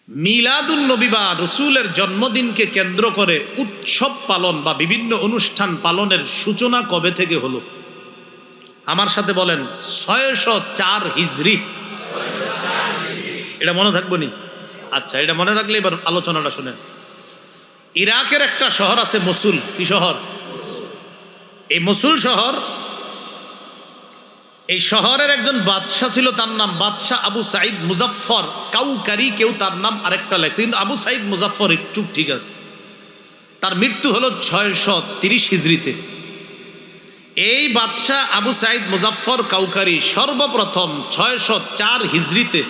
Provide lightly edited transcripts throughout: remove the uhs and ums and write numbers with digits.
মিলাদুন নবী বা রসুলের জন্মদিনকে কেন্দ্র করে উৎসব পালন বা বিভিন্ন অনুষ্ঠান পালনের সূচনা কবে থেকে হলো? আমার সাথে বলেন ৬০৪ হিজরি। এটা মনে থাকবো নি? আচ্ছা, এটা মনে রাখলে এবার আলোচনাটা শুনেন। ইরাকের একটা শহর আছে মসুল। কি শহর? এই মসুল শহর, এই শহরের একজন বাদশাহ ছিল, তার নাম বাদশাহ আবু সাইদ মুজাফফর কাউকারি। কেউ তার নাম আরেকটা লেখছে, কিন্তু আবু সাইদ মুজাফফর একটু ঠিক আছে। তার মৃত্যু হলো ৬৩০ হিজরিতে। এই বাদশাহ আবু সাইদ মুজাফফর কাউকারি সর্বপ্রথম ৬০৪ হিজরিতে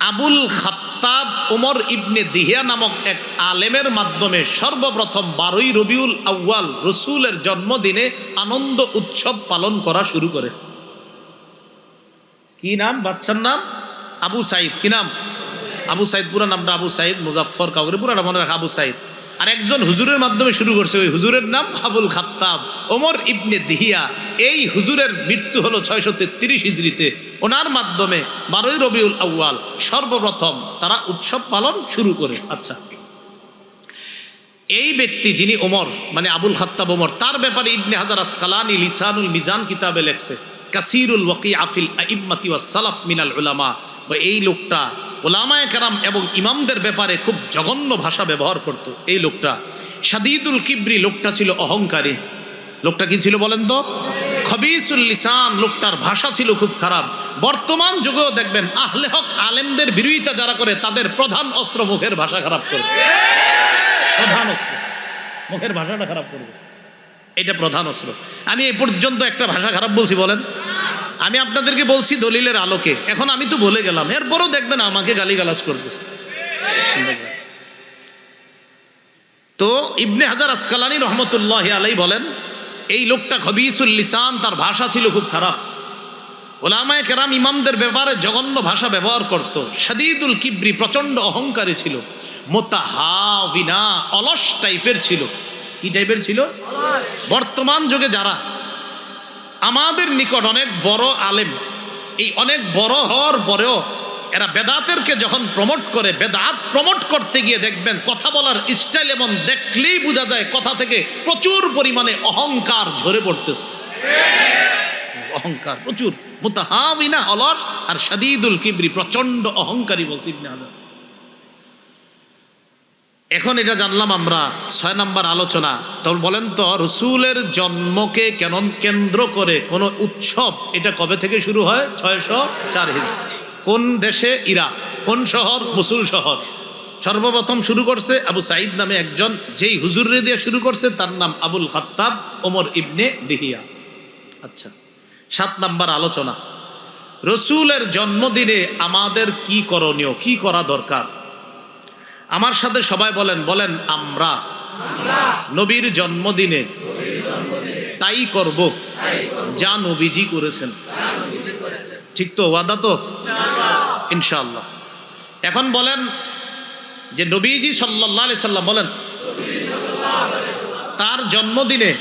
আবুল খাত্তাব ওমর ইবনে দিহিয়া নামক এক আলেমের মাধ্যমে সর্বপ্রথম ১২ই রবিউল আউয়াল রসুলের জন্মদিনে আনন্দ উৎসব পালন করা শুরু করে। কি নাম? বাদশার নাম আবু সাইদ। কি নাম? আবু সাইদ। পুরা নামটা আবু সাইদ মুজাফফর কাউকারি, পুরাটা মনে রাখা আবু সাইদ। আর একজন হুজুরের মাধ্যমে শুরু করছে, ওই হুজুরের নাম আবুল খাত্তাব ওমর ইবনে দিহিয়া। এই হুজুরের মৃত্যু হলো ৬৩৩ হিজরিতে। ওনার মাধ্যমে ১২ই রবিউল আউয়াল সর্বপ্রথম তারা উৎসব পালন শুরু করে। আচ্ছা, এই ব্যক্তি যিনি ওমর, মানে আবুল খাত্তাব ওমর, তার ব্যাপারে ইবনে হাজার আসকালানি লিসানুল মিজান কিতাবে লেখছে, কাসিরুল ওয়াকিআ ফিল আইম্মাতি ওয়াস সালাফ মিনাল উলামা। এই লোকটা উলামায়ে কেরাম এবং ইমামদের ব্যাপারে খুব জঘন্য ভাষা ব্যবহার করত। এই লোকটা শাদীদুল কিবরি, লোকটা ছিল অহংকারী। লোকটা কি ছিল বলেন তো? খবিসুল লিসান, লোকটার ভাষা ছিল খুব খারাপ। বর্তমান যুগেও দেখবেন আহলে হক আলেমদের বিরোধিতা যারা করে, তাদের প্রধান অস্ত্র মুখের ভাষা খারাপ করবে। প্রধান অস্ত্র মুখের ভাষাটা খারাপ করবে, এটা প্রধান অস্ত্র। আমি এই পর্যন্ত একটা ভাষা খারাপ বলছি বলেন? আমি আপনাদেরকে বলছি দলিলের আলোকে। এখন আমি তো বলে গেলাম, এরপরও দেখবেন আমাকে গালিগালাজ করতেছে। তো ইবনে হাজার আসকালানি রহমতুল্লাহি আলাইহি বলেন, এই লোকটা খবিসুল লিসান, তার ভাষা ছিল খুব খারাপ। উলামায়ে কেরাম ইমামদের ব্যাপারে জঘন্য ভাষা ব্যবহার করত। শাদীদুল কিবরি, প্রচন্ড অহংকারী ছিল। মুতাহাবিনা, অলস টাইপের ছিল। কি টাইপের ছিল? বর্তমান যুগে যারা আমাদের নিকট অনেক বড় আলেম, এই অনেক বড় হওয়ার পরেও এরা বেদাতেরকে যখন প্রমোট করে, বেদাত প্রমোট করতে গিয়ে দেখবেন কথা বলার স্টাইল এমন, দেখলেই বোঝা যায় কথা থেকে প্রচুর পরিমাণে অহংকার ঝরে পড়তেছে। অহংকার প্রচুর। মুতাহাবিনা, অলস, আর শাদীদুল কিবরি, প্রচন্ড অহংকারী বলছি ইবনে হাজার। এখন এটা জানলাম আমরা ৬ নম্বর আলোচনা। তখন বলেন তো, রসুলের জন্মকে কেন কেন্দ্র করে কোন উৎসব, এটা কবে থেকে শুরু হয়? ৬০৪ হিজরি। কোন দেশে? ইরাক। কোন শহর? মসুল শহর। সর্বপ্রথম শুরু করছে আবু সাইদ নামে একজন, যেই হুজুরে দিয়ে শুরু করছে তার নাম আবুল খাত্তাব ওমর ইবনে দিহিয়া। আচ্ছা, ৭ নম্বর আলোচনা, রসুলের জন্মদিনে আমাদের কি করণীয়, কি করা দরকার? আমার সাথে সবাই বলেন, বলেন আমরা নবীর জন্মদিনে তাই করব যা নবীজি করেছেন। ঠিক তো? ওয়াদা তো? ইনশাআল্লাহ। এখন বলেন যে নবীজি সাল্লাল্লাহু আলাইহি সাল্লাম, বলেন তার জন্মদিনে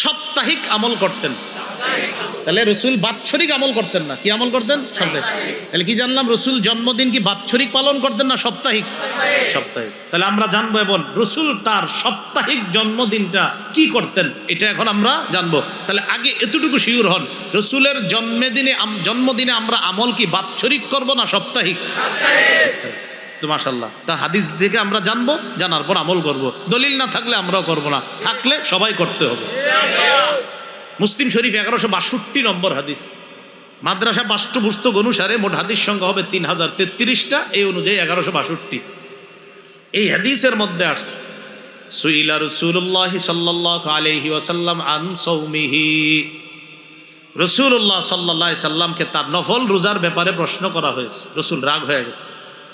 সাপ্তাহিক আমল করতেন। তাহলে রসুল বাৎসরিক আমল করতেন না, কি আমল করতেন? সাপ্তাহিক। তাহলে কি জানলাম? রসুল জন্মদিন কি বাৎসরিক পালন করতেন না সাপ্তাহিক? সাপ্তাহিক। তাহলে আমরা জানবো এবং রসুল তার সাপ্তাহিক জন্মদিনটা কি করতেন, এটা এখন আমরা জানবো। তাহলে আগে এতটুকু শিওর হন, রসুলের জন্মদিনে আমরা আমল কি বাৎসরিক করব না সাপ্তাহিক? তো মাশাআল্লাহ, তা হাদিস থেকে আমরা জানবো, জানার পর আমল করব। দলিল না থাকলে আমরাও করব না, থাকলে সবাই করতে হবে। মুসলিম শরীফ 1162 নম্বর হাদিস। মাদ্রাসা পাঠ্যপুস্তক অনুসারে মোট হাদিস সংখ্যা হবে 3033টা, এই অনুযায়ী 1162। এই হাদিসের মধ্যে আসছে, সুইলা রাসূলুল্লাহ সাল্লাল্লাহু আলাইহি ওয়াসাল্লাম আন সাওমিহি। রাসূলুল্লাহ সাল্লাল্লাহু আলাইহি সাল্লামকে তার নফল রোজার ব্যাপারে প্রশ্ন করা হয়েছে। রাসূল রাগ হয়ে গেছে,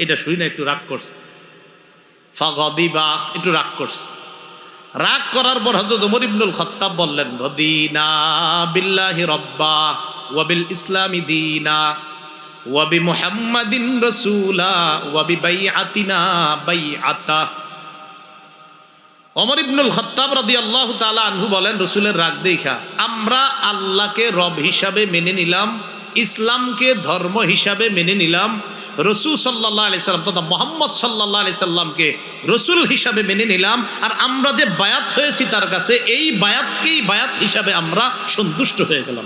এটা শুই না, একটু রাগ করছে। ফাগাদিবা, একটু রাগ করছে। রাগ করার পর হযরত ওমর ইবনুল খাত্তাব বললেন, রদিনা বিল্লাহি রাব্বা ওয়া বিল ইসলামি দীনা ওয়া বি মুহাম্মাদিন রাসূলা ওয়া বি বাইআতিনা বাইআতা। ওমর ইবনুল খাত্তাব রাদিয়াল্লাহু তাআলা আনহু বলেন, রাসূলের রাগ দেখা আমরা আল্লাহকে রব হিসাবে মেনে নিলাম, ইসলামকে ধর্ম হিসাবে মেনে নিলাম, রসুল সাল্লাল্লাহু আলাইহি সাল্লাম তথা মুহাম্মদ সাল্লাল্লাহু আলাইহি সাল্লামকে রসুল হিসাবে মেনে নিলাম, আর আমরা যে বায়াত হয়েছি তার কাছে, এই বায়াতকেই বায়াত হিসাবে আমরা সন্তুষ্ট হয়ে গেলাম।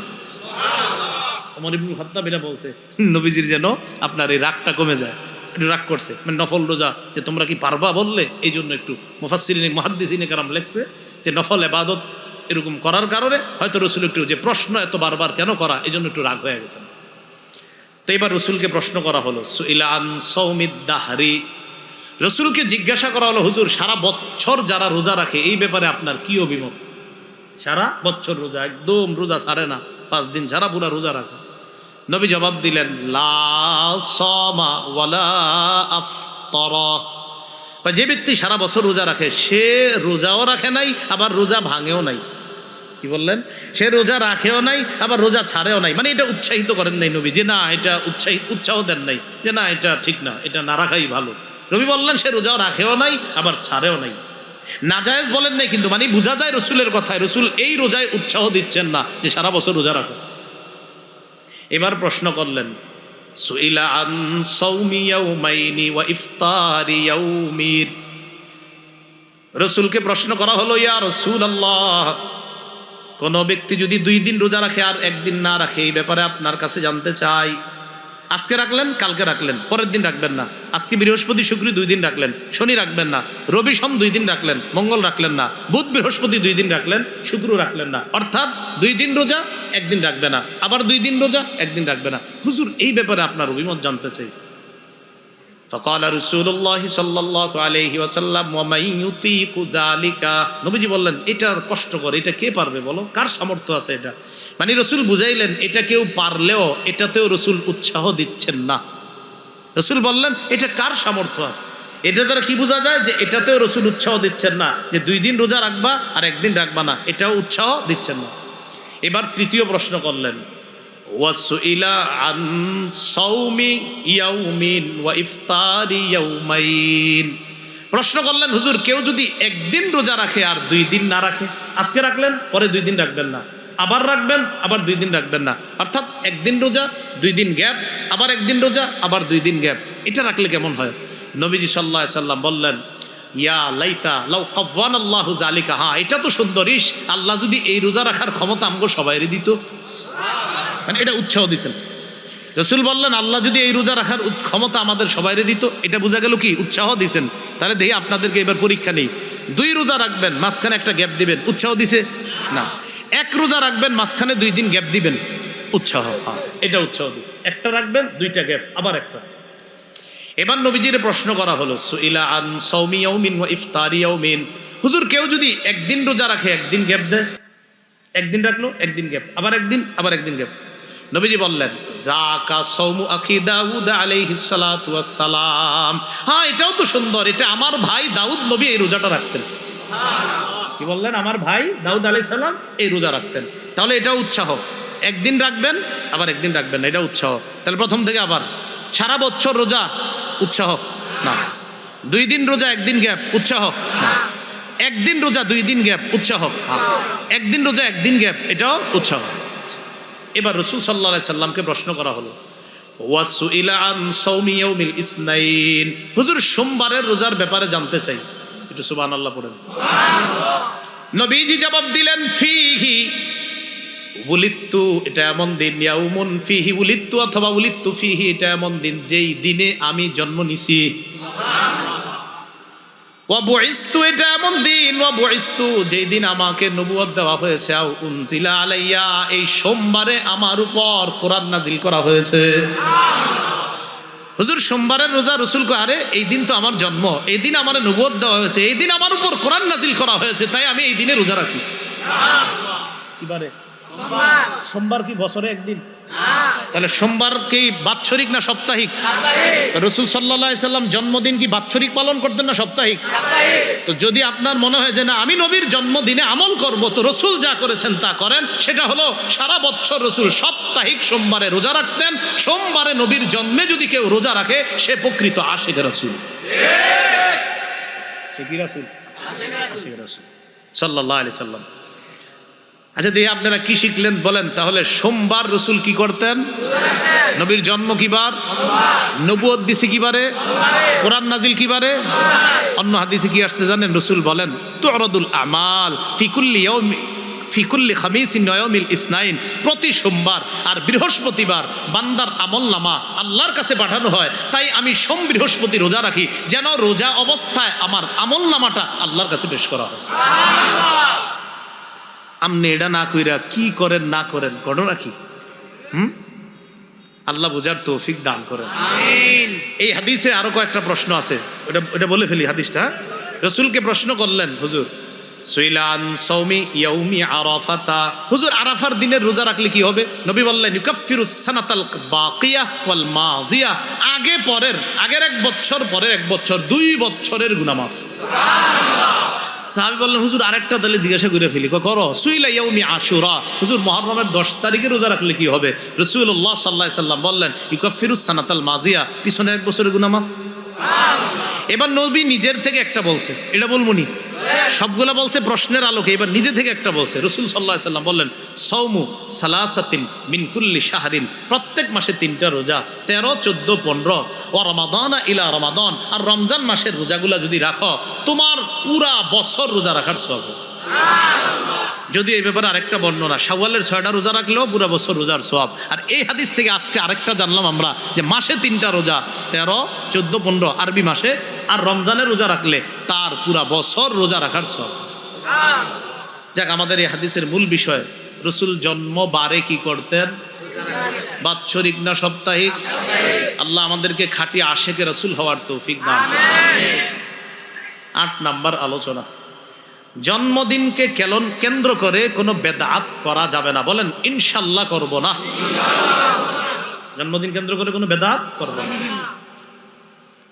ওমর ইবনুল খাত্তাব এটা বলছে, নবীজির যেন আপনার এই রাগটা কমে যায়। একটু রাগ করছে, মানে নফল রোজা যে তোমরা কি পারবা বললে, এই জন্য একটু মুফাসসিরিন মুহাদ্দিসিনে কেরাম লেখছে যে নফল ইবাদত এরকম করার কারণে হয়তো রসুল একটু যে প্রশ্ন এত বারবার কেন করা, এই জন্য একটু রাগ হয়ে গেছেন। তো এবার রসুলকে প্রশ্ন করা হলো, সুইলা আন সাওমিদ দাহরি, রসুলকে জিজ্ঞাসা করা হলো, হুজুর সারা বছর যারা রোজা রাখে এই ব্যাপারে আপনার কি অভিমত? সারা বছর রোজা, একদম রোজা ছাড়ে না, 5 দিন ছাড়া পুরা রোজা রাখে। নবী জবাব দিলেন, লা সামা ওয়ালা আফতারা, যে ব্যক্তি সারা বছর রোজা রাখে সে রোজাও রাখে নাই, আবার রোজা ভাঙেও নাই। কি বললেন? সে রোজা রাখেও নাই, আবার রোজা ছাড়েও নাই। মানে এটা উৎসাহিত করেন নাই নবী যে না এটা উৎসাহ দেন নাই যে না এটা ঠিক না, এটা না রাখাই ভালো। নবী বললেন সে রোজাও রাখেও নাই, আবার ছাড়েও নাই। নাজায়েজ বলেন নাই, কিন্তু মানে বোঝা যায় রসুলের কথায় রসুল এই রোজায় উৎসাহ দিচ্ছেন না যে সারা বছর রোজা রাখো। এবার প্রশ্ন করলেন, সুইলা আন সাওমি ইয়াউমাইনি ওয়া ইফতারি ইয়াউমিন, রসুলকে প্রশ্ন করা হলো, ইয়া রাসূলুল্লাহ কোন ব্যক্তি যদি 2 দিন রোজা রাখে আর 1 দিন না রাখে, এই ব্যাপারে আপনার কাছে জানতে চাই। আজকে রাখলেন, কালকে রাখলেন, পরের দিন রাখবেন না। আজকে বৃহস্পতি শুক্র 2 দিন রাখলেন, শনি রাখবেন না। রবি সোম 2 দিন রাখলেন, মঙ্গল রাখলেন না। বুধ বৃহস্পতি 2 দিন রাখলেন, শুক্র রাখলেন না। অর্থাৎ 2 দিন রোজা 1 দিন রাখবে না, আবার 2 দিন রোজা 1 দিন রাখবে না। হুজুর এই ব্যাপারে আপনার অভিমত জানতে চাই। فقال رسول الله صلى الله عليه وسلم ومن يطيق ذلك, নবীজি বললেন এটা কষ্টকর, এটা কে পারবে বলো, কার সামর্থ্য আছে এটা? মানে রসুল বুঝাইলেন এটা কেউ পারলেও এটাতেও রসুল উৎসাহ দিচ্ছেন না। রসুল বললেন এটা কার সামর্থ্য আছে। এটা দ্বারা কি বোঝা যায় যে এটাতেও রসুল উৎসাহ দিচ্ছেন না, যে 2 দিন রোজা রাখবা আর 1 দিন রাখবা না, এটাও উৎসাহ দিচ্ছেন না। এবার তৃতীয় প্রশ্ন করলেন, ওয়াসুইলা আন সাওমি ইয়াউমিন ওয়া ইফতারি ইয়াউমাইন, প্রশ্ন করলেন হুজুর কেউ যদি 1 দিন রোজা রাখে আর 2 দিন না রাখে, আজকে রাখলেন পরে 2 দিন রাখবেন না, আবার রাখবেন আবার 2 দিন রাখবেন না, অর্থাৎ 1 দিন রোজা 2 দিন গ্যাপ, আবার 1 দিন রোজা আবার 2 দিন গ্যাপ, এটা রাখলে কেমন হয়? নবীজি সাল্লাল্লাহু আলাইহি সাল্লাম বললেন, ইয়া লাইতা লাউ কাওয়ানাল্লাহু যালিকা, হ্যাঁ এটা তো সুন্দরিস, আল্লাহ যদি এই রোজা রাখার ক্ষমতা আমগো সবাইরে দিত। মানে এটা উৎসাহ দিচ্ছেন রসুল বললেন আল্লাহ যদি এই রোজা রাখার ক্ষমতা আমাদের সবাইরে দিত, এটা বোঝা গেল কি উৎসাহ দিছেন। তাহলে দেখি আপনাদেরকে এবার পরীক্ষা নেই, 2 রোজা রাখবেন মাঝখানে একটা গ্যাপ দিবেন, উৎসাহ দিছে না। 1 রোজা রাখবেন মাঝখানে 2 দিন গ্যাপ দিবেন, উৎসাহ, এটা উৎসাহ দিছে। একটা রাখবেন 2টা গ্যাপ, আবার একটা। এবার নবীজির প্রশ্ন করা হলো, সুইলা আন সাওমি ইয়াউমিন ওয়া ইফতারি ইয়াউমিন, হুজুর কেউ যদি 1 দিন রোজা রাখে 1 দিন গ্যাপ দেয়, 1 দিন রাখলো 1 দিন গ্যাপ, আবার 1 দিন আবার 1 দিন গ্যাপ, নবীজি বললেন যাকা সাওমু আখি দাউদ আলাইহিস সালাতু ওয়াস সালাম, হ্যাঁ এটাও তো সুন্দর, এটা আমার ভাই দাউদ নবী এই রোজাটা রাখতেন। সুবহানাল্লাহ, কি বললেন? আমার ভাই দাউদ আলাইহিস সালাম এই রোজা রাখতেন। তাহলে এটা উৎসাহ, 1 দিন রাখবেন আবার 1 দিন রাখবেন না, এটা উৎসাহ। তাহলে প্রথম থেকে আবার সারা বছর রোজা উৎসাহ না, 2 দিন রোজা 1 দিন গ্যাপ উৎসাহ না, 1 দিন রোজা 2 দিন গ্যাপ উৎসাহ, 1 দিন রোজা 1 দিন গ্যাপ এটাও উৎসাহ। এবার রাসূল সাল্লাল্লাহু আলাইহি সাল্লামকে প্রশ্ন করা হলো, ওয়াসুইলা আন সাওমি ইয়াউমিল ইসনাইন, হুজুর সোমবারের রোজার ব্যাপারে জানতে চাই, একটু সুবহানাল্লাহ পড়েন। সুবহানাল্লাহ। নবীজি জবাব দিলেন, ফিহি উলিত্তু, এটা এমন দিন, ইয়াউমুন ফিহি উলিত্তু অথবা উলিত্তু ফিহি, এটা এমন দিন যেই দিনে আমি জন্ম নিছি। ওয়া বুইস্তু, এটা এমন দিন, ওয়া বুইস্তু যেই দিন আমাকে নবুয়ত দেওয়া হয়েছে, আও উনজিলা আলাইয়া, এই সোমবারে আমার উপর কোরআন নাজিল করা হয়েছে। হুজুর সোমবারের রোজা, রসুল কয় আরে এই দিন তো আমার জন্ম, এই দিন আমার নবুয়ত দেওয়া হয়েছে, এই দিন আমার উপর কোরআন নাজিল করা হয়েছে, তাই আমি এই দিনে রোজা রাখি। কিবারে? সোমবার কি বছরে 1 দিন? তাহলে সোমবার কি বাৎসরিক না সাপ্তাহিক? রাসূল সাল্লাল্লাহু আলাইহি সাল্লাম জন্মদিন কি বাৎসরিক পালন করতেন না সাপ্তাহিক? তো যদি আপনার মনে হয় যে না আমি নবীর জন্মদিনে আমল করব, তো রাসূল যা করেছেন তা করেন, সেটা হলো সারা বছর রাসূল সাপ্তাহিক সোমবারে রোজা রাখতেন। সোমবারে নবীর জন্মে যদি কেউ রোজা রাখে সে প্রকৃত আশিক রাসূল। সে কি রাসূল? আশিক রাসূল সাল্লাল্লাহু আলাইহি সাল্লাম। আচ্ছা দিয়ে আপনারা কি শিখলেন বলেন? তাহলে সোমবার রসুল কি করতেন? নবীর জন্ম কিবার? নবুয়ত দিছে কিবারে? কোরআন নাজিল কিবারে? অন্য হাদিসে কি আসছে জানেন? রসুল বলেন তু'রাদুল আমাল ফিকুল্লি খামিসিন ইয়াউমিল ইসনাইন, প্রতি সোমবার আর বৃহস্পতিবার বান্দার আমলনামা আল্লাহর কাছে পাঠানো হয়। তাই আমি সোম বৃহস্পতি রোজা রাখি, যেন রোজা অবস্থায় আমার আমলনামাটা আল্লাহর কাছে পেশ করা হয়। আপনি এটা না কইরা কি করেন না করেন, ঘটনা কি? আল্লাহ বুঝার তৌফিক দান করেন, আমিন। এই হাদিসে আরো কয়েকটা প্রশ্ন আছে, ওটা বলে ফেলি হাদিসটা। রসুলকে প্রশ্ন করলেন, হুজুর সুইলান সৌমি ইয়াউমি আরাফাতা, হুজুর আরাফার দিনের রোজা রাখলে কি হবে? নবী বললেন ইউকাফফিরুস সানাতাল বাকিয়া ওয়াল মাযিয়া, আগের এক বছর পরের এক বছর, 2 বছরের গুনাহ মাফ। সুবহানাল্লাহ। সাহাবী বললেন হুজুর আরেকটা তাহলে জিজ্ঞাসা করে ফেলি, করো। সুইলা ইয়াউমি আশুরা, হুজুর মুহররমের 10 তারিখে রোজা রাখলে কি হবে? রাসূলুল্লাহ সাল্লাল্লাহু আলাইহি সাল্লাম বললেন ইউকাফফিরুস সানাতাল মাযিয়া, পিছনের এক বছরের গুনাহ মাফ। সুবহানাল্লাহ। এবার নবী নিজের থেকে একটা বলছে, এটা বলবো নি? সবগুলা বলছে প্রশ্নের আলোকে, এবার নিজে থেকে একটা বলছে। রাসূল সাল্লাল্লাহু আলাইহি সাল্লাম বললেন সাওমু সালাসাতিন মিন কুল্লি শাহরিন, প্রত্যেক মাসে 3টা রোজা, 13, 14, 15, ও রমাদান ইলা রমাদান, আর রমজান মাসের রোজাগুলা যদি রাখো তোমার পুরা বছর রোজা রাখার সওয়াব। সুবহানাল্লাহ। যদি এই ব্যাপারে আরেকটা বর্ণনা, শাওয়ালের 6টা রোজা রাখলেও পুরা বছর রোজার সওয়াব। আর এই হাদিস থেকে আজকে আরেকটা জানলাম আমরা, যে মাসে 3টা রোজা, 13, 14, 15 আরবি মাসে, আর রমজানের রোজা রাখলে তার পুরা বছর রোজা রাখার সওয়াব। যাক, আমাদের এই হাদিসের মূল বিষয়, রসুল জন্মবারে কি করতেন? বাৎসরিক না সাপ্তাহিক? আল্লাহ আমাদেরকে খাঁটি আশেকে রসুল হওয়ার তৌফিক দান করুন। 8 নাম্বার আলোচনা, জন্মদিনকে কেন্দ্র করে কোনো বেদাত করা যাবে না। বলেন ইনশাল্লাহ করব না। জন্মদিন কেন্দ্র করে কোনো বেদাত করব না।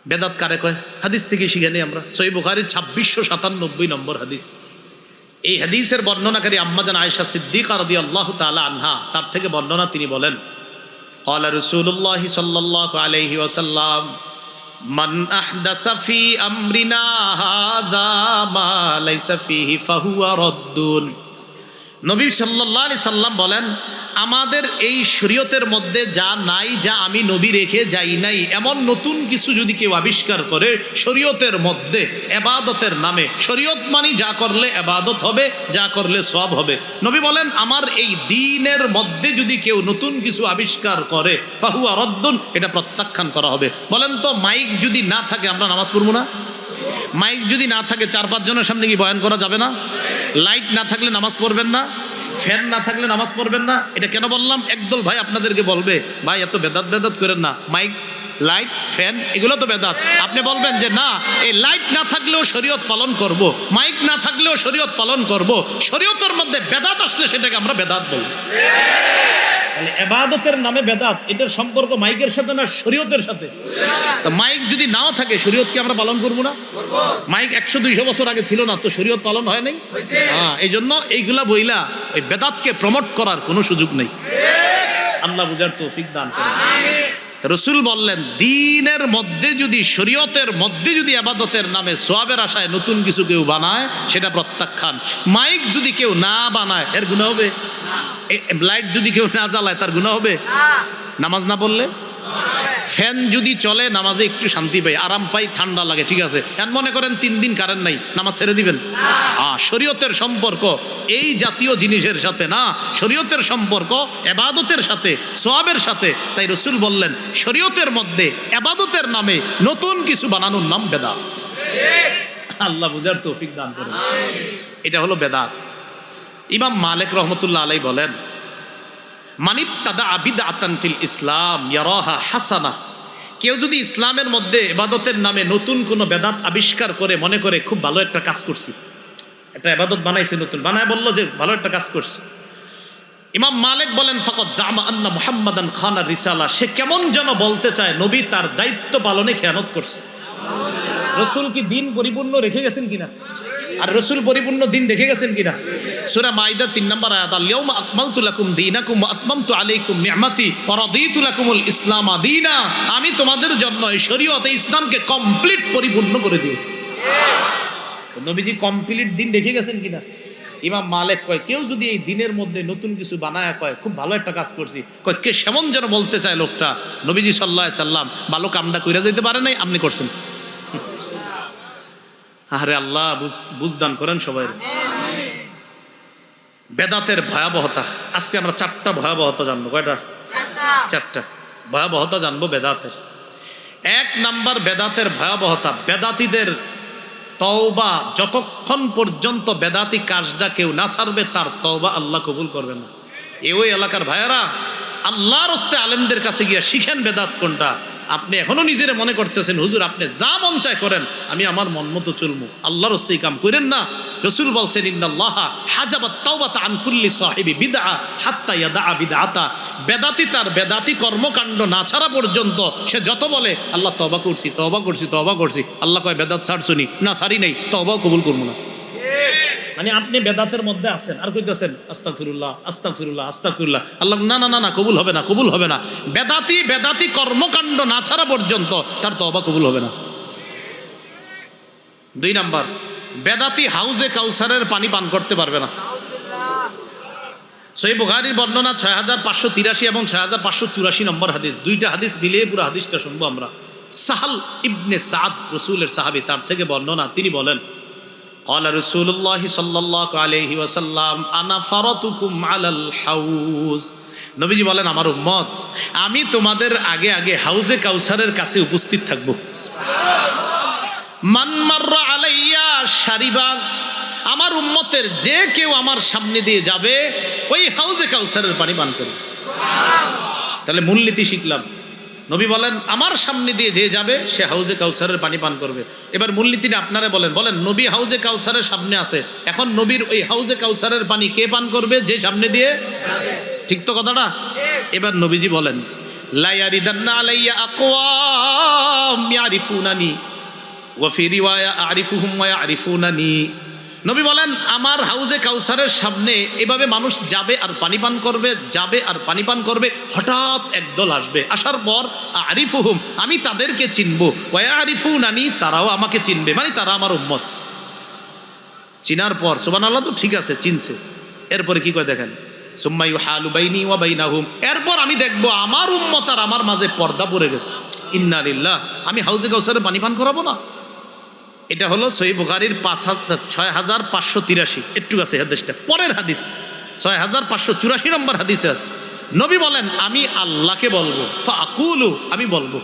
বেদাত কারে কয়? হাদিস থেকে শিখে নেই আমরা। সহিহ বুখারীর 2697 নম্বর হাদিস। এই হাদিসের বর্ণনাকারী আম্মাজান আয়েশা সিদ্দিকা রাদিয়াল্লাহু তাআলা আনহা, তার থেকে বর্ণনা, তিনি বলেন ক্বালা রাসূলুল্লাহ সাল্লাল্লাহু আলাইহি ওয়াসাল্লাম মান আহদাসা ফি আমরিনা হাযা মা লাইসা ফিহি ফাহুয়া রাদ্দুন। নবী সাল্লাল্লাহু আলাইহি সাল্লাম বলেন, আমাদের এই শরীয়তের মধ্যে যা নাই, যা আমি নবী রেখে যাই নাই, এমন নতুন কিছু যদি কেউ আবিষ্কার করে শরীয়তের মধ্যে ইবাদতের নামে, শরীয়ত মানি যা করলে ইবাদত হবে, যা করলে সওয়াব হবে, নবী বলেন আমার এই দ্বীনের মধ্যে যদি কেউ নতুন কিছু আবিষ্কার করে ফাহুয়া রাদ্দুন, এটা প্রত্যাখ্যান করা হবে। বলেন তো, মাইক যদি না থাকে আমরা নামাজ পড়বো না? মাইক যদি না থাকে 4-5 জনের সামনে কি বয়ান করা যাবে না? লাইট না থাকলে নামাজ পড়বেন না? ফ্যান না থাকলে নামাজ পড়বেন না? এটা কেন বললাম? একদল ভাই আপনাদেরকে বলবে ভাই এত বেদাত করেন না, মাইক, লাইট, ফ্যান এগুলো তো বেদাত। আপনি বলবেন যে না, এই লাইট না থাকলেও শরীয়ত পালন করব, মাইক না থাকলেও শরীয়ত পালন করব, শরীয়তের মধ্যে বেদাত আসলে সেটাকে আমরা বেদাত বলবো। তাহলে ইবাদতের নামে বেদাত, এটার সম্পর্ক মাইকের সাথে না শরীয়তের সাথে? তো মাইক যদি নাও থাকে শরীয়ত কি আমরা পালন করব না? মাইক 100-200 বছর আগে ছিল না, তো শরীয়ত পালন হয় নাই? হ্যাঁ, এই জন্য এইগুলা বইলা ওই বেদাতকে প্রমোট করার কোনো সুযোগ নেই। আল্লাহ বুঝার তৌফিক দান করুন। রসুল বললেন দ্বীনের মধ্যে যদি, শরীয়তের মধ্যে যদি ইবাদতের নামে সওয়াবের আশায় নতুন কিছু কেউ বানায়, সেটা প্রত্যাখ্যান। মাইক যদি কেউ না বানায় এর গুনাহ হবে? লাইট যদি কেউ না জ্বালায় তার গুনাহ হবে? নামাজ না পড়লে? ফ্যান যদি চলে নামাজে একটু শান্তি পাই, আরাম পাই, ঠান্ডা লাগে, ঠিক আছে। এখন মনে করেন 3 দিন কারেন্ট নাই, নামাজ ছেড়ে দিবেন? শরীয়তের সম্পর্ক এই জাতীয় জিনিসের সাথে না, শরীয়তের সম্পর্ক ইবাদতের সাথে, সওয়াবের সাথে। তাই রাসূল বললেন শরীয়তের মধ্যে ইবাদতের নামে নতুন কিছু বানানোর নাম বেদাত। আল্লাহ বুঝার তৌফিক দান করুন। এটা হলো বেদাত। ইমাম মালিক রহমতুল্লাহ আলাইহি বলেন মানিবতাদা বিদআতান ফিল ইসলাম ইয়ারাহা হাসানাহ, কেউ যদি ইসলামের মধ্যে ইবাদতের নামে নতুন কোনো বেদাত আবিষ্কার করে মনে করে খুব ভালো একটা কাজ করছি, একটা ইবাদত বানাইছে, নতুন বানায় বললো যে ভালো একটা কাজ করছে, ইমাম মালিক বলেন ফাকাদ জামা আন্না মুহাম্মাদান খানা রিসালা, সে কেমন যেন বলতে চায় নবী তার দায়িত্ব পালনে খেয়ানত করছে। রাসূল কি দিন পরিপূর্ণ রেখে গেছেন কিনা? আর রাসূল পরিপূর্ণ দিন রেখে গেছেন কিনা? সূরা মাইদা 3 নম্বর আয়াত, আল-ইয়াউমা আকমালতু লাকুম দীনাকুম ওয়া আতমামতু আলাইকুম নি'মাতি ওয়া রাদিতু লাকুমুল ইসলামা দীনা, আমি তোমাদের জন্য এই শরীয়ত, এই ইসলামকে কমপ্লিট পরিপূর্ণ করে দিয়েছি। নবীজি কমপ্লিট দিন রেখে গেছেন কিনা? ইমাম মালিক কয় কেউ যদি এই দিনের মধ্যে নতুন কিছু বানায় কয় খুব ভালো একটা কাজ করছি, কয় কে সেমন যেন বলতে চায় লোকটা নবীজি সাল্লাল্লাহু আলাইহি সাল্লাম ভালো কামটা কইরা যেতে পারে নাই, আপনি করছেন। আরে আল্লাহ বুঝদান করেন সবাই। বেদাতের ভয়াবহতা, আজকে আমরা 4টা ভয়াবহতা জানবো। কয়টা? 4টা ভয়াবহতা জানবো বেদাতের। 1 নাম্বার বেদাতের ভয়াবহতা, বেদাতীদের তওবা যতক্ষণ পর্যন্ত বেদাতি কাজটা কেউ না ছাড়বে তার তওবা আল্লাহ কবুল করবে না। ওই এলাকার ভাইয়ারা আল্লাহর রাস্তে আলেমদের কাছে গিয়া শিখেন বেদাত কোনটা। আপনি এখনো নিজেরে মনে করতেছেন হুজুর আপনি যা মন চায় করেন, আমি আমার মন মতো চলবো, আল্লাহর রাস্তেই কাম করেন না। রাসূল বলছেন ইন্নাল্লাহা হাজাবাত তাওবাতা আন কুল্লি সাহিবি বিদআ হাত্তা ইয়াদা বিদআতা। বেদাতি তার বেদাতি কর্মকাণ্ড না ছাড়া পর্যন্ত সে যত বলে আল্লাহ তওবা করছি তওবা করছি তওবা করছি, আল্লাহ কয় বেদাত ছাড়ছনি না, ছাড়ি নাই, তওবাও কবুল করবো না। মানে আপনি বেদাতের মধ্যে আছেন আর কইতেছেন আস্তাগফিরুল্লাহ আস্তাগফিরুল্লাহ আস্তাগফিরুল্লাহ, আল্লাহ না না না না কবুল হবে না, কবুল হবে না। বেদাতি কর্মকাণ্ড না ছাড়া পর্যন্ত তার তওবা কবুল হবে না। 2 নাম্বার, বেদাতি হাউজে কাউসারের পানি পান করতে পারবে না। সহিহ বুখারীর বর্ণনা 6583 এবং 6584 নম্বর হাদিস, 2টা হাদিস মিলিয়ে পুরো হাদিসটা শুনবো আমরা। সাহাল ইবনে সাদ রাসূলের সাহাবী, তার থেকে বর্ণনা, তিনি বলেন ক্বালা রাসূলুল্লাহ সাল্লাল্লাহু আলাইহি ওয়াসাল্লাম আনা ফারাতুকুম আলাল হাউজ। নবীজি বলেন আমার উম্মত আমি তোমাদের আগে আগে হাউজে কাউসারের কাছে উপস্থিত থাকব। মান মাররা আলাইয়া শারিবা, আমার উম্মতের যে কেউ আমার সামনে দিয়ে যাবে ওই হাউজে কাউসারের পানি পান করবে। তাহলে মূলনীতি শিখলাম, নবী বলেন আমার সামনে দিয়ে যে যাবে সে হাউজে কাউসারের পানি পান করবে। এবার মূলনীতিটা আপনারা বলেন, নবী হাউজে কাউসারের সামনে আছে, এখন নবীর ওই হাউজে কাউসারের পানি কে পান করবে? যে সামনে দিয়ে, ঠিক তো কথাটা? এবার নবীজি বলেন লা ইয়ারিদান্না আলাইয়া আকওয়াম ইয়ারিফুনানি ওয়া ফি রিওয়ায়া আরিফুহুম ওয়া ইয়ারিফুনানি। নবী বলেন আমার হাউজে কাউসারের সামনে এভাবে মানুষ যাবে আর পানি পান করবে, যাবে আর পানি পান করবে। হঠাৎ একদল আসবে, আসার পর আরিফুহুম আমি তাদেরকে চিনবো, ওয়া ইয়ারিফুনানি তারাও আমাকে চিনবে, মানে তারা আমার উম্মত। চিনার পর সুবহানাল্লাহ, তো ঠিক আছে চিনছে, এরপরে কি কয় দেখেন সুম্মা ইউহালু বাইনি ওয়া বাইনাহুম, এরপর আমি দেখবো আমার উম্মত আর আমার মাঝে পর্দা পড়ে গেছে। ইন্না লিল্লাহ, আমি হাউজে কাউসারে পানি পান করাবো না? এটা হলো সহিহ বুখারীর 6583, একটু আছে হাদিসটা, পরের হাদিস 6584 নম্বর হাদিসে আছে। নবী বলেন আমি আল্লাহকে বলবো, ফাআকুলু আমি বলবো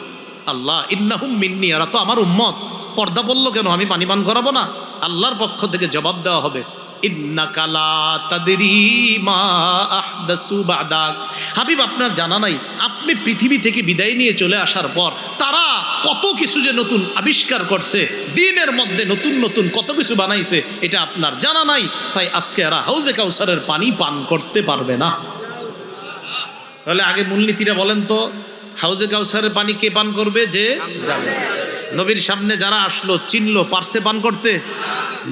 আল্লাহ ইন্নাহুম মিন্নি, এরা তো আমার উম্মত, পর্দা পড়লো কেন, আমি পানি পান করাবো না? আল্লাহর পক্ষ থেকে জবাব দেওয়া হবে ইন্নাকা লা তাদরি মা আহদাসু বাদাক। হাবিব আপনার জানা নাই আপনি পৃথিবী থেকে বিদায় নিয়ে চলে আসার পর তারা কত কিছু যে নতুন আবিষ্কার করছে, দিনের মধ্যে নতুন নতুন কত কিছু বানাইছে, এটা আপনার জানা নাই। তাই আজকে এরা হাউজে কাউসারের পানি পান করতে পারবে না। তাহলে আগে মূলনীতিটা বলেন তো, হাউজে কাউসারের পানি কে পান করবে? যে যাবে। নবীর সামনে যারা আসলো চিনলো, পারছে পান করতে?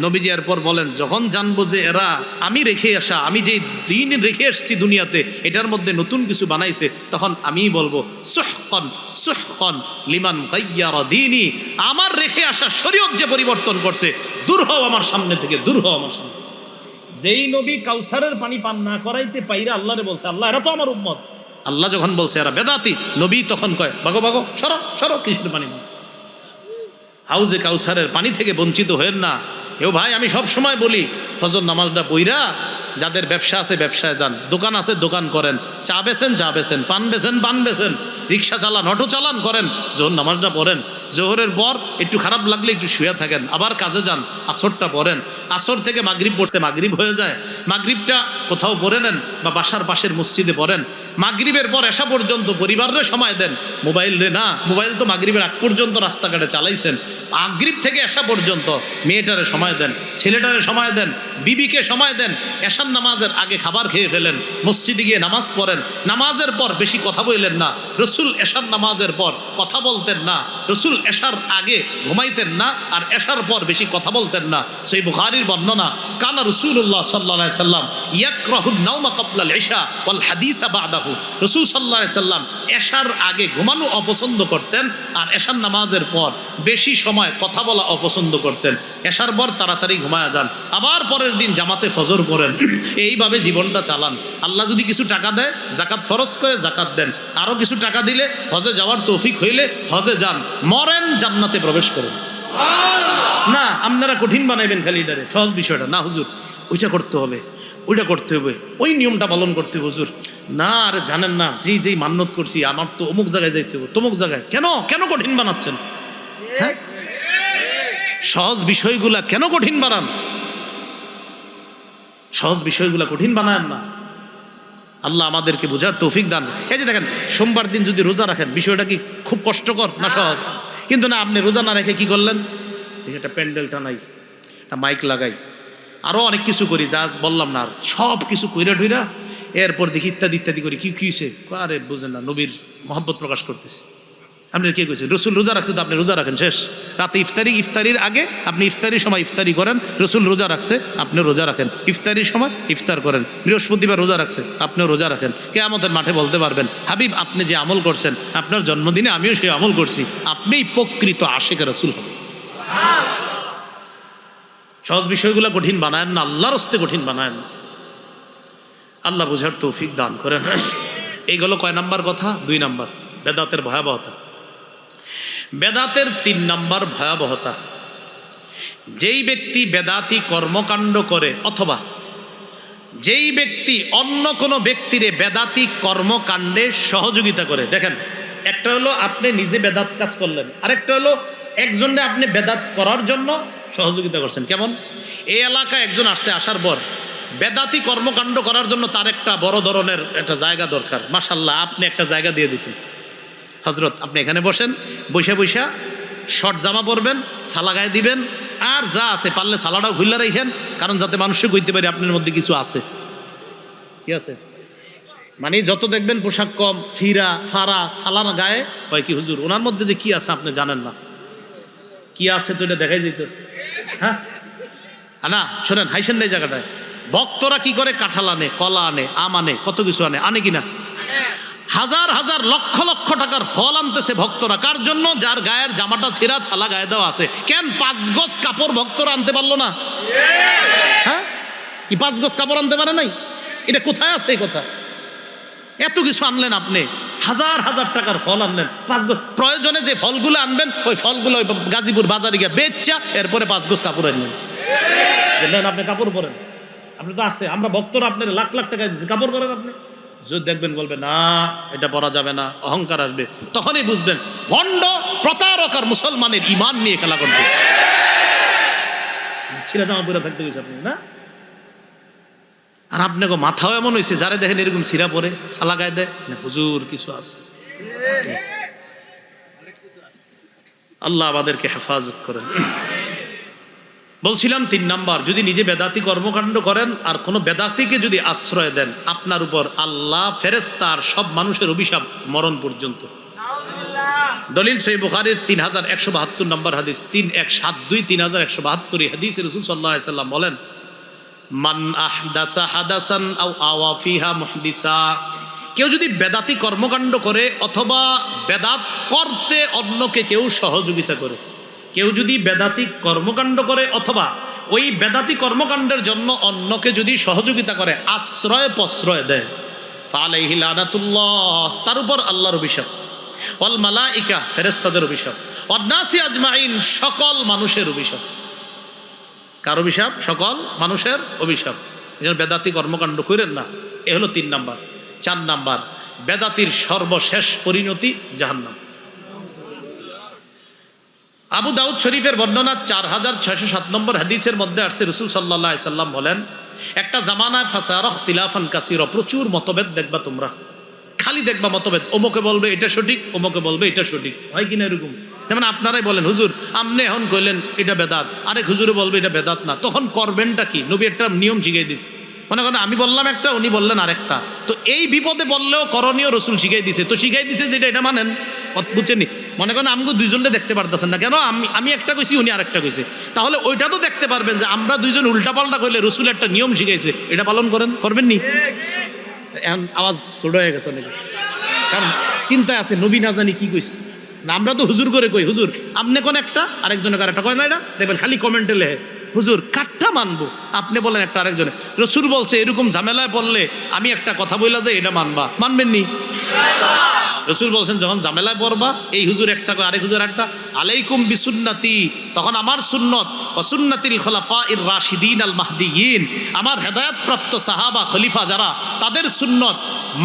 নবীজি এরপর বলেন যখন জানবো যে এরা আমি রেখে আসা, আমি যে দিন রেখে এসছি দুনিয়াতে এটার মধ্যে নতুন কিছু বানাইছে, তখন আমিই বলবো সুহকান সুহকান লিমান গায়্যারা দীনি, আমার রেখে আসা শরীয়ত যে পরিবর্তন করছে, দূর হও আমার সামনে থেকে, দূর হও আমার সামনে। যেই নবী কাউসারের পানি পান না করাইতে পাইরা আল্লাহরে বলছে আল্লাহ এরা তো আমার উম্মত, আল্লাহ যখন বলছে এরা বেদাতি, নবী তখন কয় ভাগো ভাগো সরো সরো, কিসের পানি? হাউজে কাউসারের পানি থেকে বঞ্চিত হয়েন না। ভাই আমি সব সময় বলি ফজর নামাজটা পইরা যাদের ব্যবসা আছে ব্যবসায় যান, দোকান আছে দোকান করেন, চা বেছেন চা বেছেন, পান বেছেন পান বেছেন, রিক্সা চালান অটো চালান করেন, জোহর নামাজটা পড়েন, জোহরের পর একটু খারাপ লাগলে একটু শুয়ে থাকেন, আবার কাজে যান, আসরটা পড়েন, আসর থেকে মাগরিব পড়তে মাগরিব হয়ে যায়, মাগরিবটা কোথাও পড়ে নেন বা বাসার পাশের মসজিদে পড়েন, মাগরিবের পর এসা পর্যন্ত পরিবারের সময় দেন, মোবাইল রে না, মোবাইল তো মাগরিবের আগ পর্যন্ত রাস্তাঘাটে চালাইছেন, মাগরিব থেকে এসা পর্যন্ত মেয়েটারে সময় দেন, ছেলেটারে সময় দেন, বিবিকে সময় দেন, এশার নামাজের আগে খাবার খেয়ে ফেলেন, মসজিদে গিয়ে নামাজ পড়েন, নামাজের পর বেশি কথা বললেন না। রাসূল রসুল এশার নামাজের পর কথা বলতেন না, রসুল এশার আগে ঘুমাইতেন না, আর এশার পর বেশি কথা বলতেন না। সহিহ বুখারীর বর্ণনা, কানা রাসূলুল্লাহ সাল্লাল্লাহু আলাইহি সাল্লাম ইয়াকরাহুন নাওমা ক্বাবলাল ইশা ওয়াল হাদিসা বা'দাহু। রসুল সাল্লাল্লাহু আলাইহি সাল্লাম এশার আগে ঘুমানো অপছন্দ করতেন, আর এশার নামাজের পর বেশি সময় কথা বলা অপছন্দ করতেন। এশার পর তাড়াতাড়ি ঘুমায়া যান, আবার পরের দিন জামাতে ফজর পড়েন, এইভাবে জীবনটা চালান। আল্লাহ যদি কিছু টাকা দেয়, জাকাত ফরজ করে জাকাত দেন, আরও কিছু টাকা দিলে হজে যাওয়ার তৌফিক হইলে হজে যান, মরেন জান্নাতে প্রবেশ করেন। না আপনারা কঠিন বানাইবেন খালি এটারে, সহজ বিষয়টা না হুজুর ওইটা করতে হবে, ওইটা করতে হবে, ওই নিয়মটা পালন করতে হবে হুজুর। না আরে জানেন না, যেই মান্যত করছি আমার তো অমুক জায়গায় যাইতে হবে, তমুক জায়গায়, কেন কেন কঠিন বানাচ্ছেন? হ্যাঁ, সহজ বিষয়গুলা কেন কঠিন বানান? সহজ বিষয়গুলা কঠিন বানায় না। আল্লাহ আমাদেরকে বোঝার তৌফিক দান। এই যে দেখেন, সোমবার দিন যদি রোজা রাখেন, বিষয়টা কি খুব কষ্টকর না সহজ? কিন্তু না, আপনি রোজা না রেখে কি করলেন? দেখে একটা প্যান্ডেলটা নাই, একটা মাইক লাগাই, আরও অনেক কিছু করি, যা বললাম না, আর সব কিছু কইরা টুইরা এরপর দেখি ইত্যাদি ইত্যাদি করি। কি হয়েছে? আরে বুঝেন না, নবীর মহব্বত প্রকাশ করতেছে। আপনার কে কইছে? রসুল রোজা রাখছে তো আপনি রোজা রাখেন, শেষ। রাতে ইফতারির আগে আপনি ইফতারির সময় ইফতারি করেন, রসুল রোজা রাখছে আপনি রোজা রাখেন, ইফতারির সময় ইফতার করেন। বৃহস্পতিবার রোজা রাখছে আপনিও রোজা রাখেন। কিয়ামতের মাঠে বলতে পারবেন, হাবিব আপনি যে আমল করছেন, আপনার জন্মদিনে আমিও সেই আমল করছি, আপনিই প্রকৃত আশিক রাসূল হবেন। সহজ বিষয়গুলো কঠিন বানায়েন না, আল্লাহর হস্তে কঠিন বানায়েন না। আল্লাহ বোঝার তৌফিক দান করেন। এইগুলো কয় নাম্বার কথা? 2 নাম্বার, বেদাতের ভয়াবহতা। বেদাতের 3 নাম্বার ভয়াবহতা, যেই ব্যক্তি বেদাতি কর্মকাণ্ড করে অথবা যেই ব্যক্তি অন্য কোনো ব্যক্তিরে বেদাতি কর্মকাণ্ডে সহযোগিতা করে। দেখেন, একটা হলো আপনি নিজে বেদাত কাজ করলেন, আরেকটা হলো একজনকে আপনি বেদাত করার জন্য সহযোগিতা করছেন। কেমন? এই এলাকায় একজন আসছে, আসার পর বেদাতি কর্মকাণ্ড করার জন্য তার একটা বড় ধরনের একটা জায়গা দরকার। মাশাআল্লাহ, আপনি একটা জায়গা দিয়ে দিয়েছেন, হজরত আপনি এখানে বসেন, বৈশা বৈশা শর্ট জামা পরবেন, সালা গায়ে দিবেন, আর যা আছে পারলে সালাটাও খুললে রাখেন, কারণ যাতে মানুষে কইতে পারে আপনার মধ্যে কিছু আছে। কি আছে? মানে যত দেখবেন পোশাক কম, ছিঁড়া ফাড়া সালার গায়ে, হয় কি হুজুর ওনার মধ্যে যে কি আছে আপনি জানেন না। কি আছে তো এটা দেখাই যেতেছে। হ্যাঁ না, শোনেন, হাইসেন না এই জায়গাটায়। ভক্তরা কি করে? কাঁঠাল আনে, কলা আনে, আম আনে, কত কিছু আনে কিনা? হাজার হাজার লক্ষ লক্ষ টাকার ফল আনতেছে ভক্তরা। কার জন্য? যার গায়ের জামাটা ছেঁড়া, ছালা গায়ে দেওয়া আছে। কেন 5 গজ কাপড় ভক্তরা আনতে পারলো না? হ্যাঁ, কি 5 গজ কাপড় আনতে পারে নাই? এটা কোথায় আছে এই কথা? এত কিছু আনলেন আপনি, হাজার হাজার টাকার ফল আনলেন, 5 গজ। প্রয়োজনে যে ফলগুলো আনবেন, ওই ফলগুলো ওই গাজীপুর বাজারে গিয়ে বেচা, এরপরে 5 গজ কাপড় আনলেন। দেখলেন আপনি কাপড় পরেন, আপনি তো আছে, আমরা ভক্তরা আপনার লাখ লাখ টাকা দিচ্ছি, কাপড় পরেন আপনি। যদি দেখবেন বলবে না এটা পরা যাবে না, অহংকার আসবে, তখনই বুঝবেন ভণ্ড প্রতারক আর মুসলমানের ইমান নিয়ে খেলা করতেছে। ছিঁড়া জামা পরে থাকতে গেছে আপনি না? আর আপনাকে মাথাও এমন হয়েছে, যারা দেখেন এরকম ছিঁড়া পরে, সালা গায়ে দেয়, হুজুর কিছু আছে। আল্লাহ আমাদেরকে হেফাজত করেন। বলছিলাম 3 নাম্বার, যদি নিজে বেদাতি কর্মকাণ্ড করেন আর কোনো বেদাতিকে যদি আশ্রয় দেন, আপনার উপর আল্লাহ, ফেরেশতা আর সব মানুষের অভিশাপ মরণ পর্যন্ত। দলিল সহিহ বুখারীর 3172 নম্বর হাদিস, 3172 3172 হাদিসে রাসূল সাল্লাল্লাহু আলাইহি সাল্লাম বলেন, মান আহদাসা হাদাসান আও আওয়া ফিহা মুহদিসা। কেউ যদি বেদাতি কর্মকাণ্ড করে অথবা বেদাত করতে অন্যকে কেউ সহযোগিতা করে, কেউ যদি বেদাতি কর্মকাণ্ড করে অথবা ওই বেদাতি কর্মকাণ্ডের জন্য অন্যকে যদি সহযোগিতা করে, আশ্রয় প্রশ্রয় দেয়, ফালাইহি লানাতুল্লাহ, তার উপর আল্লাহর অভিশাপ, ওয়াল মালাইকা, ফেরেশতাদের অভিশাপ, ওয়ান নাসি আজমাইন, সকল মানুষের অভিশাপ। কার অভিশাপ? সকল মানুষের অভিশাপ। এজন্য বেদাতি কর্মকাণ্ড করেন না। এ হলো 3 নাম্বার। 4 নাম্বার, বেদাতির সর্বশেষ পরিণতি জাহান্নাম। আবু দাউদ শরীফের বর্ণনা 4607 নম্বর হাদিসের মধ্যে আসছে, রাসূল সাল্লাল্লাহু আলাইহি সাল্লাম বলেন, একটা জামানায় ফাসারা ইখতিলাফান কাসীরা, প্রচুর মতভেদ দেখবা তোমরা, খালি দেখবা মতভেদ, অমুকে বলবে এটা সঠিক, অমুকে বলবে এটা সঠিক, হয় কিনা এরকম? যেমন আপনারাই বলেন, হুজুর আপনি এখন কইলেন এটা বেদাত, আরেক হুজুরে বলবে এটা বেদাত না, তখন করবেনটা কি? নবী একটা নিয়ম শিখিয়ে দিস, মনে করেন আমি বললাম একটা, উনি বললেন আরেকটা, তো এই বিপদে বললেও করণীয় রসুল শিখাই দিছে, তো শিখাই দিছে যেটা এটা মানেন, বুঝছেন? মনে করেন আমগো দুইজনকে দেখতে পারতেছেন না কেন, আমি একটা কইছি উনি আরেকটা কইছে, তাহলে ওইটা তো দেখতে পারবেন যে আমরা দুইজন উল্টাপাল্টা কইলে রসুল একটা নিয়ম শিখাইছে, এটা পালন করবেন নি? এখন আওয়াজ ছোট হয়ে গেছে নাকি? কারণ চিন্তায় আছে নবী না জানি কি কইছে না, আমরা তো হুজুর করে কই, হুজুর আপনি কোন একটা, আরেকজনের আরেকটা কয় না, এটা দেখবেন খালি কমেন্টে লেখে হুজুর কাঠটা মানবো, আপনি বলেন একটা আরেকজনে। রসুল বলছে এরকম ঝামেলায় পড়লে আমি একটা কথা বইলা যে এটা মানবেন নি? রসুল বলছেন যখন ঝামেলায় পড়বা, এই হুজুর একটা আরেক হুজুর একটা, আলাইকুম বিসুন্নতি, তখন আমার সুন্নত ও সুন্নাতিল খুলাফাইর রাশিদিন আল মাহদিয়িন, আমার হেদায়েত প্রাপ্ত সাহাবা খলিফা যারা, তাদের সুন্নত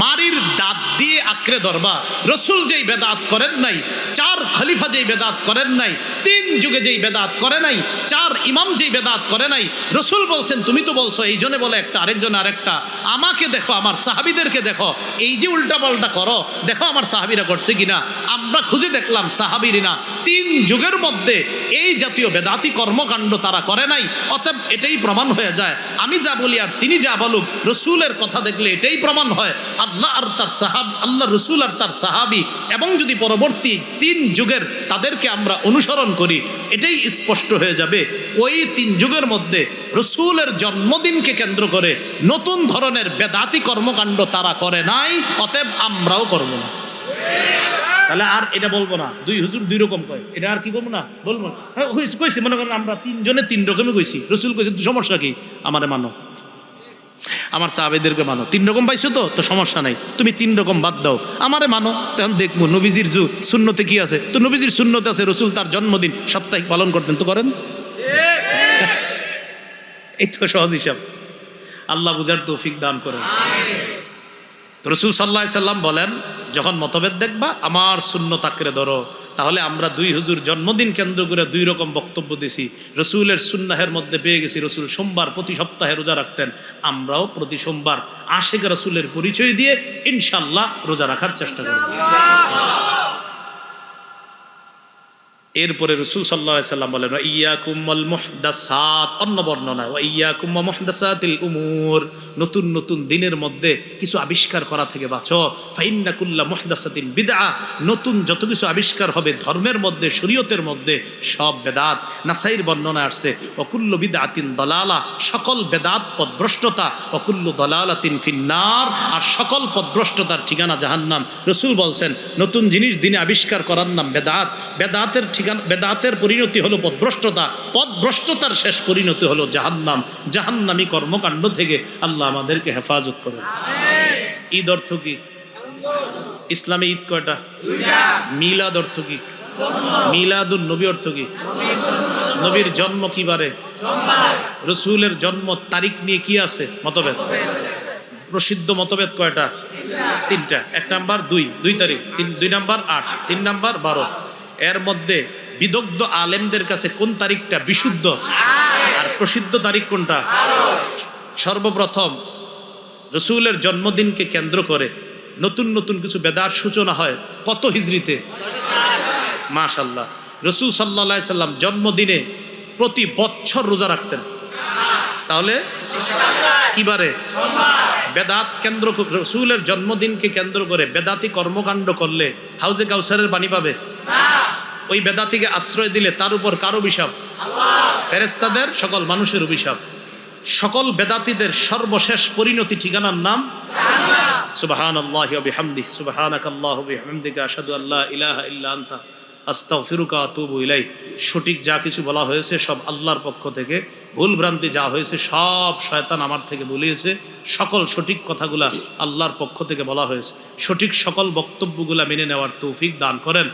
মারির দাঁত দিয়ে আঁকড়ে ধরবা। রসুল যেই বেদাত করেন নাই, 4 খলিফা যেই বেদাত করেন নাই, 3 যুগে যেই বেদাত করে নাই, 4 ইমাম যেই বেদাত করে নাই, রসুল বলছেন তুমি তো বলছো এই জনে বলে একটা, আরেকজনে আরেকটা, আমাকে দেখো আমার সাহাবিদেরকে দেখো, এই যে উল্টা পাল্টা করো দেখো আমার সাহাবিরা করছে কিনা। আমরা খুঁজে দেখলাম সাহাবিরা না 3 যুগের মধ্যে এই জাতীয় বেদাতি কর্মকাণ্ড তারা করে নাই, অতএব এটাই প্রমাণ হয়ে যায় আমি যা বলি আর তিনি যা বলুক, রসুলের কথা দেখলে এটাই প্রমাণ হয় আল্লাহ আর তার আল্লাহ রসুল আর তার সাহাবি, এবং যদি পরবর্তী 3 যুগের তাদেরকে আমরা অনুসরণ করি, এটাই স্পষ্ট হয়ে যাবে ওই 3 যুগের মধ্যে রসুলের জন্মদিনকে কেন্দ্র করে নতুন ধরনের বেদাতি কর্মকাণ্ড তারা করে নাই, অতএব আমরাও করব না। তাহলে আর এটা বলবো না 2 হুজুর 2 রকম কয়, এটা আর কি করবো না, বলবো না। হ্যাঁ কইছি, মনে করেন আমরা 3 জনে 3 রকমই কইছি, রসুল কইছে সমস্যা কি, আমারে মানো, আমার সাহাবেদেরকে মানো, 3 রকম পাইছো তো সমস্যা নাই, তুমি 3 রকম বাদ দাও, আমারে মানো, তখন দেখবো নবীজির সুন্নতে কি আছে। তো নবীজির সুন্নতে আছে রসুল তার জন্মদিন সাপ্তাহিক পালন করতেন, তো করেন। এই তো সহজ হিসাব, আল্লাহ বুঝার তৌফিক দান করেন। তো রসুল সাল্লাল্লাহু আলাইহি সাল্লাম বলেন যখন মতভেদ দেখবা আমার সুন্নত আঁকড়ে ধরো। তাহলে আমরা 2 হুজুর জন্মদিন কেন্দ্র করে 2 রকম বক্তব্য দিছি। রসুলের সুন্নাহের মধ্যে পেয়ে গেছি রসুল সোমবার প্রতি সপ্তাহে রোজা রাখতেন, আমরাও প্রতি সোমবার আশিক রসুলের পরিচয় দিয়ে ইনশাআল্লাহ রোজা রাখার চেষ্টা করব। এরপরে রসুল সাল্লাল্লাহু আলাইহি সাল্লাম বলেন ইয়াকুম ওয়াল মুহদাসাত, অন্য বর্ণনা ওয়া ইয়াকুম ওয়া মুহদাসাতিল উমুর, নতুন নতুন দিনের মধ্যে কিছু আবিষ্কার করা থেকে বাঁচো। ফাইন্না কুল্লা মুহদাসাতিন বিদআ, নতুন যত কিছু আবিষ্কার হবে ধর্মের মধ্যে শরীয়তের মধ্যে সব বেদাত। নাসাইর বর্ণনা আসছে ওয়া কুল্লু বিদআতিন দালালা, সকল বেদাত পথভ্রষ্টতা, ওয়া কুল্লু দালালাতিন ফিন্নার, আর সকল পথভ্রষ্টতার ঠিকানা জাহান্নাম। রসুল বলছেন নতুন জিনিস দিনে আবিষ্কার করার নাম বেদাত, বেদাতের বেদাতের পরিণতি হলো পথভ্রষ্টতা, পথভ্রষ্টতার শেষ পরিণতি হলো জাহান্নাম, জাহান্নামী কর্মকাণ্ড থেকে আল্লাহ আমাদেরকে হেফাজত করেন। ঈদ অর্থ কি? ইসলামে ঈদ কয়টা? মিলাদ অর্থ কি? মিলাদুন নবী অর্থ কি? নবীর জন্ম কি বারে? রসুলের জন্ম তারিখ নিয়ে কি আছে মতভেদ? প্রসিদ্ধ মতভেদ কয়টা? 3টা। 1 নাম্বার 2 তারিখ, 2 নাম্বার 8, 3 নাম্বার 12। এর মধ্যে বিদগ্ধ আলেমদের কাছে কোন তারিখটা বিশুদ্ধ আর প্রসিদ্ধ তারিখ কোনটা? সর্বপ্রথম রসুলের জন্মদিনকে কেন্দ্র করে নতুন নতুন কিছু বেদার সূচনা হয় কত হিজরিতে? মাশাআল্লাহ। রসুল সাল্লাল্লাহু আলাইহি সাল্লাম জন্মদিনে প্রতি বছর রোজা রাখতেন, তাহলে কিবারে? বেদাত কেন্দ্র, রসুলের জন্মদিনকে কেন্দ্র করে বেদাতি কর্মকাণ্ড করলে হাউজে কাউসারের পানি পাবে? ওই বেদাতিকে আশ্রয় দিলে তার উপর কার অভিশাপ? ফেরেশতাদের, সকল মানুষের অভিশাপ। সকল বেদাতিদের সর্বশেষ পরিণতি ঠিকানার নাম সুবহানাল্লাহি ওয়া বিহামদিহি, সুবহানাকাল্লাহু ওয়া বিহামদিকা আশহাদু আল্লা ইলাহা ইল্লা আনতা আস্তাগফিরুকা ওয়া আতুবু ইলাইক। সঠিক যা কিছু বলা হয়েছে সব আল্লাহর পক্ষ থেকে, ভুল ভ্রান্তি যা হয়েছে সব শয়তান আমার থেকে বলিয়েছে। সকল সঠিক কথাগুলা আল্লাহর পক্ষ থেকে বলা হয়েছে। সঠিক সকল বক্তব্যগুলা মেনে নেওয়ার তৌফিক দান করেন।